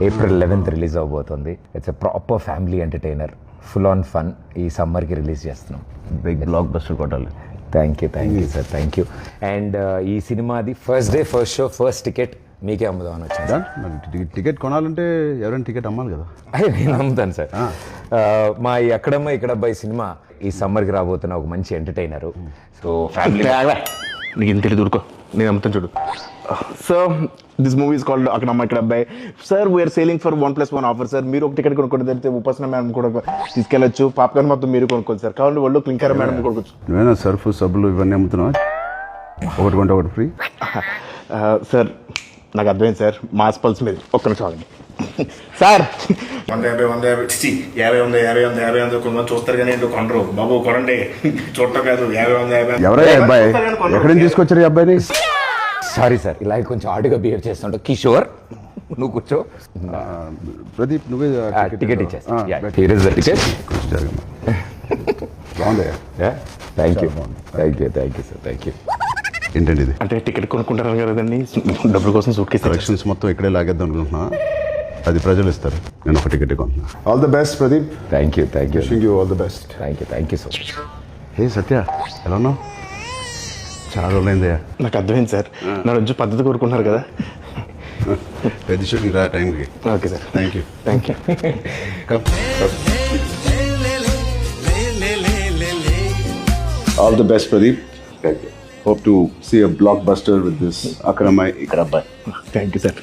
April 11th release అవబోతుంది. It's a proper family entertainer, full on fun. ఈ సమ్మర్కి release చేస్తున్నాం. బిగ్ బ్లాక్ బస్టర్ కొట్టాలి. Thank you sir, thank you. And ఈ సినిమాది first day first show first ticket మీకే అమ్ముదామని వచ్చింది. టికెట్ కొనాలంటే ఎవరైనా టికెట్ అమ్మాలి కదా. నేను అమ్ముతాను సార్. మా ఈ అక్కడమ్మ ఇక్కడబ్బాయి సినిమా ఈ సమ్మర్కి రాబోతున్న ఒక మంచి ఎంటర్టైనరు. సో ఫ్యామిలీ నీకు ఇంత దూరుకో, నేను అమ్ముతాను చూడు. So this movie is called Akkadamma Ikkada Abbayi. Sir we are selling for 1+1 offer sir. మీరు ఒక టికెట్ కొనుక్కోండి, తెలిస్తే ఉపాసన మేడం కూడా తీసుకెళ్ళచ్చు. పాప్కార్న్ మొత్తం మీరు కొనుక్కోండి సార్. కావాలి వాళ్ళు క్లింకర్ మేడం కొనుక్కోవచ్చు. నువ్వేనా సర్ఫ్ సబ్బులు ఇవన్నీ అమ్ముతున్నావా? ఒకటి కొంటే ఒకటి ఫ్రీ. సార్ నాకు అర్థమైంది సార్, మాస్ పల్స్ మీద ఒక్క నిమిషం ఆగండి సార్. 50 కొంతమంది చూస్తారు కానీ ఏంటో కొనరు బాబు. కొనండి, చూడటం కాదు. 50 ఎవరైనా అబ్బాయి ఎక్కడి నుంచి తీసుకొచ్చారు ఈ అబ్బాయిని? సారీ సార్, ఇలాగే కొంచెం ఆడుగా బిహేవ్ చేస్తుంటా. కిషోర్ నువ్వు కూర్చో. ప్రదీప్ నువ్వే టికెట్ ఇచ్చేస్తా. Here is the ticket. బాగుంది. Thank you sir, thank you. ఏంటండి ఇది? అంటే టికెట్ కొనుక్కుంటారు కదండి, డబ్బుల కోసం సూట్ కేసు కలెక్షన్స్ మొత్తం ఇక్కడే లాగేద్దాం అనుకుంటున్నా. అది ప్రజలు ఇస్తారు, నేను ఒక టికెట్ కొంటున్నా. All the best Pradeep. Thank you wishing you all the best. Thank you so much. Hey Satya, ఎలా ఉన్నావు? చాలా రోజులైందయ్యా. నాకు అర్థమైంది సార్, నా రోజు పద్ధతి కోరుకుంటున్నారు కదా. పెద్ద షూటింగ్ రా టైంకి. Okay sir, thank you. All the best, Pradeep. Thank you. Hope to see a blockbuster with this Akramai Ikrabbai. Thank you sir.